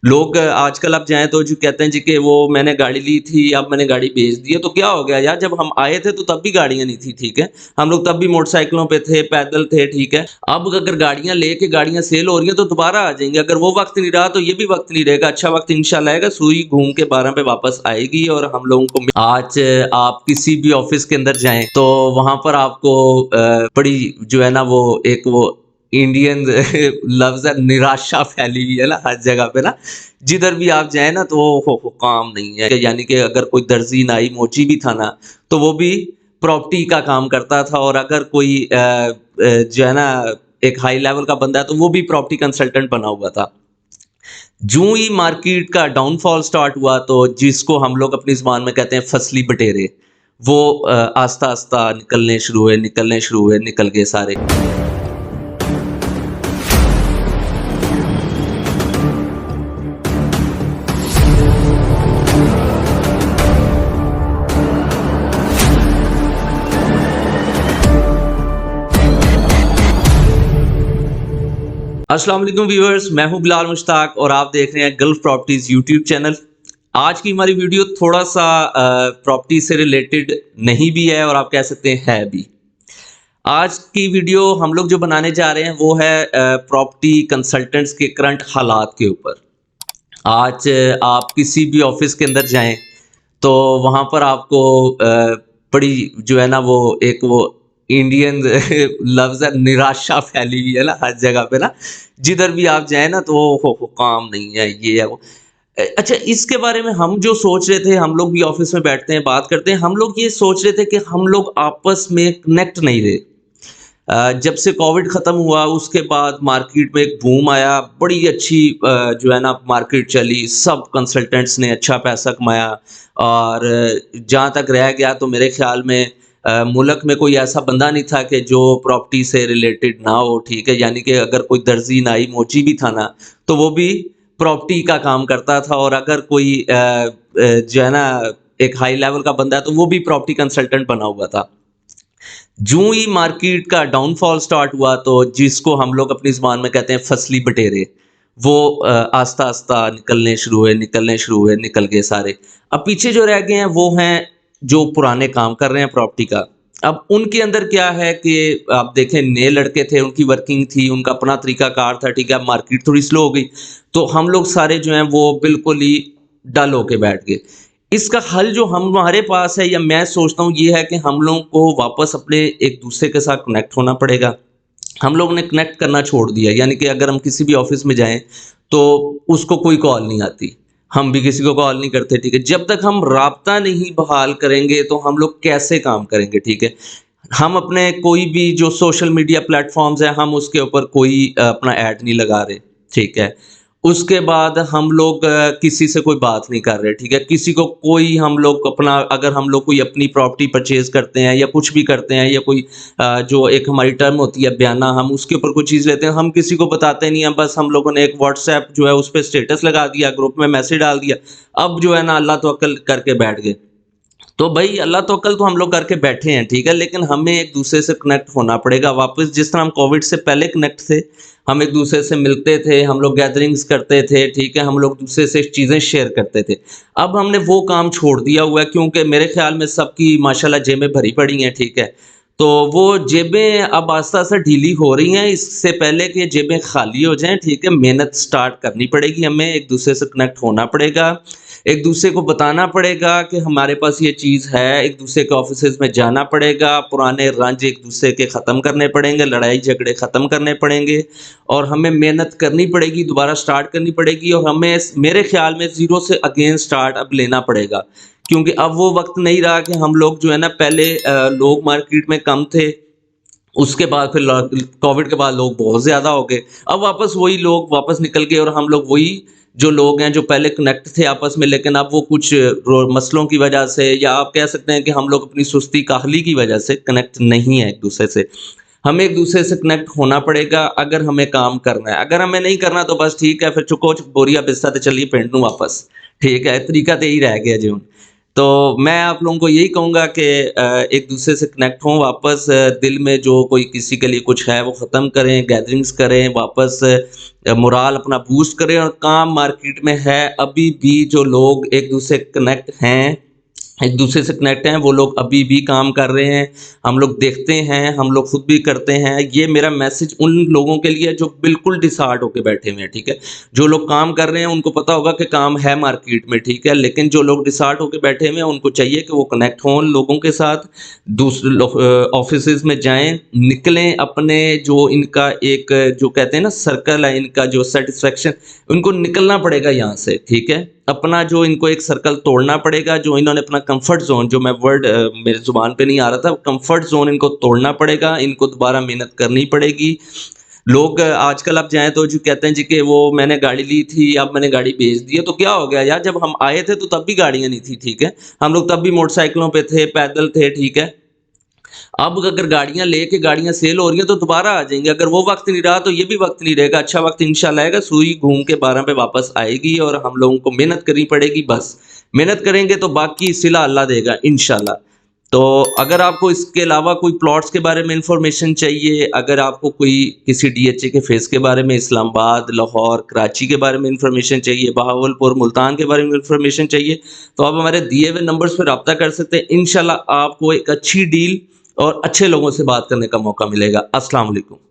لوگ آج کل آپ جائیں تو جو کہتے ہیں جی کہ وہ میں نے گاڑی لی تھی، اب میں نے گاڑی بیچ دی ہے، تو کیا ہو گیا یار؟ جب ہم آئے تھے تو تب بھی گاڑیاں نہیں تھی، ٹھیک ہے، ہم لوگ تب بھی موٹر سائیکلوں پہ تھے، پیدل تھے، ٹھیک ہے۔ اب اگر گاڑیاں لے کے گاڑیاں سیل ہو رہی ہیں تو دوبارہ آ جائیں گے، اگر وہ وقت نہیں رہا تو یہ بھی وقت نہیں رہے گا، اچھا وقت انشاءاللہ آئے گا، سوئی گھوم کے 12 پہ واپس آئے گی اور ہم لوگوں کو آج آپ کسی بھی آفس کے اندر جائیں تو وہاں پر آپ کو بڑی جو ہے نا وہ ایک وہ انڈین لفظ ہے، نراشا پھیلی ہوئی ہے نا ہر جگہ پہ نا، جدھر بھی آپ جائیں نا تو وہ کام نہیں ہے، یعنی کہ اگر کوئی درزی نائی موچی بھی تھا نا تو وہ بھی پراپرٹی کا کام کرتا تھا، اور اگر کوئی جو ہے نا ایک ہائی لیول کا بندہ ہے تو وہ بھی پراپرٹی کنسلٹنٹ بنا ہوا تھا۔ جوں ہی مارکیٹ کا ڈاؤن فال سٹارٹ ہوا تو جس کو ہم لوگ اپنی زبان میں کہتے ہیں فصلی بٹیرے، وہ آہستہ آہستہ نکلنے شروع ہوئے، نکل گئے سارے۔ السلام علیکم ویورز، میں ہوں بلال مشتاق اور آپ دیکھ رہے ہیں گلف پراپرٹیز یوٹیوب چینل۔ آج کی ہماری ویڈیو تھوڑا سا پراپرٹی سے ریلیٹڈ نہیں بھی ہے اور آپ کہہ سکتے ہیں ہے بھی۔ آج کی ویڈیو ہم لوگ جو بنانے جا رہے ہیں وہ ہے پراپرٹی کنسلٹنٹس کے کرنٹ حالات کے اوپر۔ آج آپ کسی بھی آفس کے اندر جائیں تو وہاں پر آپ کو بڑی جو ہے نا وہ ایک وہ انڈین لفظ ہے، نراشا پھیلی ہوئی ہے نا ہر جگہ پہ نا، جدھر بھی آپ جائیں نا تو وہ کام نہیں ہے، یہ ہے وہ۔ اچھا، اس کے بارے میں ہم جو سوچ رہے تھے، ہم لوگ بھی آفس میں بیٹھتے ہیں بات کرتے ہیں، ہم لوگ یہ سوچ رہے تھے کہ ہم لوگ آپس میں کنیکٹ نہیں رہے۔ جب سے کووڈ ختم ہوا اس کے بعد مارکیٹ میں ایک بوم آیا، بڑی اچھی جو ہے نا مارکیٹ چلی، سب کنسلٹنٹس نے اچھا پیسہ کمایا، اور جہاں تک رہ گیا تو میرے خیال میں ملک میں کوئی ایسا بندہ نہیں تھا کہ جو پراپرٹی سے ریلیٹڈ نہ ہو، ٹھیک ہے، یعنی کہ اگر کوئی درزی نائی موچی بھی تھا نا تو وہ بھی پراپرٹی کا کام کرتا تھا، اور اگر کوئی جو ہے نا ایک ہائی لیول کا بندہ ہے تو وہ بھی پراپرٹی کنسلٹنٹ بنا ہوا تھا۔ جوں ہی مارکیٹ کا ڈاؤن فال سٹارٹ ہوا تو جس کو ہم لوگ اپنی زبان میں کہتے ہیں فصلی بٹیرے، وہ آہستہ آہستہ نکلنے شروع ہوئے، نکل گئے سارے۔ اب پیچھے جو رہ گئے ہیں وہ ہیں جو پرانے کام کر رہے ہیں پراپرٹی کا۔ اب ان کے اندر کیا ہے کہ آپ دیکھیں، نئے لڑکے تھے، ان کی ورکنگ تھی، ان کا اپنا طریقہ کار تھا، ٹھیک ہے، مارکیٹ تھوڑی سلو ہو گئی تو ہم لوگ سارے جو ہیں وہ بالکل ہی ڈل ہو کے بیٹھ گئے۔ اس کا حل جو ہمارے پاس ہے، یا میں سوچتا ہوں، یہ ہے کہ ہم لوگوں کو واپس اپنے ایک دوسرے کے ساتھ کنیکٹ ہونا پڑے گا۔ ہم لوگوں نے کنیکٹ کرنا چھوڑ دیا، یعنی کہ اگر ہم کسی بھی آفس میں جائیں تو اس کو کوئی کال نہیں آتی، ہم بھی کسی کو کال نہیں کرتے، ٹھیک ہے۔ جب تک ہم رابطہ نہیں بحال کریں گے تو ہم لوگ کیسے کام کریں گے، ٹھیک ہے۔ ہم اپنے کوئی بھی جو سوشل میڈیا پلیٹ فارمز ہیں، ہم اس کے اوپر کوئی اپنا ایڈ نہیں لگا رہے، ٹھیک ہے۔ اس کے بعد ہم لوگ کسی سے کوئی بات نہیں کر رہے، ٹھیک ہے، کسی کو کوئی ہم لوگ اپنا، اگر ہم لوگ کوئی اپنی پراپرٹی پرچیز کرتے ہیں یا کچھ بھی کرتے ہیں، یا کوئی جو ایک ہماری ٹرم ہوتی ہے بیانہ، ہم اس کے اوپر کوئی چیز لیتے ہیں، ہم کسی کو بتاتے نہیں ہیں، بس ہم لوگوں نے ایک واٹس ایپ جو ہے اس پہ اسٹیٹس لگا دیا، گروپ میں میسج ڈال دیا، اب جو ہے نا اللہ توکل کر کے بیٹھ گئے۔ تو بھائی اللہ توکل تو ہم لوگ کر کے بیٹھے ہیں، ٹھیک ہے، لیکن ہمیں ایک دوسرے سے کنیکٹ ہونا پڑے گا واپس، جس طرح ہم کووڈ سے پہلے کنیکٹ تھے، ہم ایک دوسرے سے ملتے تھے، ہم لوگ گیدرنگز کرتے تھے، ٹھیک ہے، ہم لوگ دوسرے سے چیزیں شیئر کرتے تھے۔ اب ہم نے وہ کام چھوڑ دیا ہوا ہے، کیونکہ میرے خیال میں سب کی ماشاءاللہ جیبیں بھری پڑی ہیں، ٹھیک ہے، تو وہ جیبیں اب آہستہ آہستہ ڈھیلی ہو رہی ہیں۔ اس سے پہلے کہ جیبیں خالی ہو جائیں، ٹھیک ہے، محنت سٹارٹ کرنی پڑے گی، ہمیں ایک دوسرے سے کنیکٹ ہونا پڑے گا، ایک دوسرے کو بتانا پڑے گا کہ ہمارے پاس یہ چیز ہے، ایک دوسرے کے آفیسز میں جانا پڑے گا، پرانے رنج ایک دوسرے کے ختم کرنے پڑیں گے، لڑائی جھگڑے ختم کرنے پڑیں گے، اور ہمیں محنت کرنی پڑے گی، دوبارہ سٹارٹ کرنی پڑے گی، اور ہمیں میرے خیال میں زیرو سے اگین سٹارٹ اب لینا پڑے گا، کیونکہ اب وہ وقت نہیں رہا کہ ہم لوگ جو ہے نا، پہلے لوگ مارکیٹ میں کم تھے، اس کے بعد پھر کووڈ کے بعد لوگ بہت زیادہ ہو گئے، اب واپس وہی لوگ واپس نکل گئے، اور ہم لوگ وہی جو لوگ ہیں جو پہلے کنیکٹ تھے آپس میں، لیکن اب وہ کچھ مسئلوں کی وجہ سے، یا آپ کہہ سکتے ہیں کہ ہم لوگ اپنی سستی کاہلی کی وجہ سے کنیکٹ نہیں ہیں ایک دوسرے سے۔ ہمیں ایک دوسرے سے کنیکٹ ہونا پڑے گا اگر ہمیں کام کرنا ہے، اگر ہمیں نہیں کرنا تو بس ٹھیک ہے، پھر چکو بوریا بستہ تے چلیے پنڈ نو واپس، ٹھیک ہے، طریقہ تو یہی رہ گیا جی۔ تو میں آپ لوگوں کو یہی کہوں گا کہ ایک دوسرے سے کنیکٹ ہوں واپس، دل میں جو کوئی کسی کے لیے کچھ ہے وہ ختم کریں، گیدرنگز کریں، واپس مورال اپنا بوسٹ کریں، اور کام مارکیٹ میں ہے ابھی بھی جو لوگ ایک دوسرے کنیکٹ ہیں، ایک دوسرے سے کنیکٹ ہیں، وہ لوگ ابھی بھی کام کر رہے ہیں، ہم لوگ دیکھتے ہیں، ہم لوگ خود بھی کرتے ہیں۔ یہ میرا میسج ان لوگوں کے لیے جو بالکل ڈسہارٹ ہو کے بیٹھے ہوئے ہیں، ٹھیک ہے، جو لوگ کام کر رہے ہیں ان کو پتا ہوگا کہ کام ہے مارکیٹ میں، ٹھیک ہے، لیکن جو لوگ ڈسہارٹ ہو کے بیٹھے ہوئے ہیں ان کو چاہیے کہ وہ کنیکٹ ہوں لوگوں کے ساتھ، دوسرے آفیسز میں جائیں، نکلیں اپنے جو ان کا ایک جو کہتے ہیں نا سرکل ہے ان کا جو سیٹسفیکشن، ان کو نکلنا پڑے گا یہاں سے، ٹھیک ہے، اپنا جو ان کو ایک سرکل توڑنا پڑے گا، جو انہوں نے اپنا کمفرٹ زون، جو میں ورڈ میرے زبان پہ نہیں آ رہا تھا، کمفرٹ زون ان کو توڑنا پڑے گا، ان کو دوبارہ محنت کرنی پڑے گی۔ لوگ آج کل اب جائیں تو جو کہتے ہیں جی کہ وہ میں نے گاڑی لی تھی اب میں نے گاڑی بیچ دی ہے، تو کیا ہو گیا یار، جب ہم آئے تھے تو تب بھی گاڑیاں نہیں تھی، ٹھیک ہے، ہم لوگ تب بھی موٹر سائیکلوں پہ تھے، پیدل تھے، ٹھیک ہے، اب اگر گاڑیاں لے کے گاڑیاں سیل ہو رہی ہیں تو دوبارہ آ جائیں گے، اگر وہ وقت نہیں رہا تو یہ بھی وقت نہیں رہے گا، اچھا وقت انشاءاللہ آئے گا، سوئی گھوم کے 12 پہ واپس آئے گی، اور ہم لوگوں کو محنت کرنی پڑے گی، بس محنت کریں گے تو باقی صلہ اللہ دے گا انشاءاللہ۔ تو اگر آپ کو اس کے علاوہ کوئی پلاٹس کے بارے میں انفارمیشن چاہیے، اگر آپ کو کوئی کسی ڈی ایچ اے کے فیس کے بارے میں، اسلام آباد، لاہور، کراچی کے بارے میں انفارمیشن چاہیے، بہاولپور، ملتان کے بارے میں انفارمیشن چاہیے، تو آپ ہمارے دیے ہوئے نمبرز پہ رابطہ کر سکتے ہیں، انشاءاللہ آپ کو ایک اچھی ڈیل اور اچھے لوگوں سے بات کرنے کا موقع ملے گا۔ السلام علیکم۔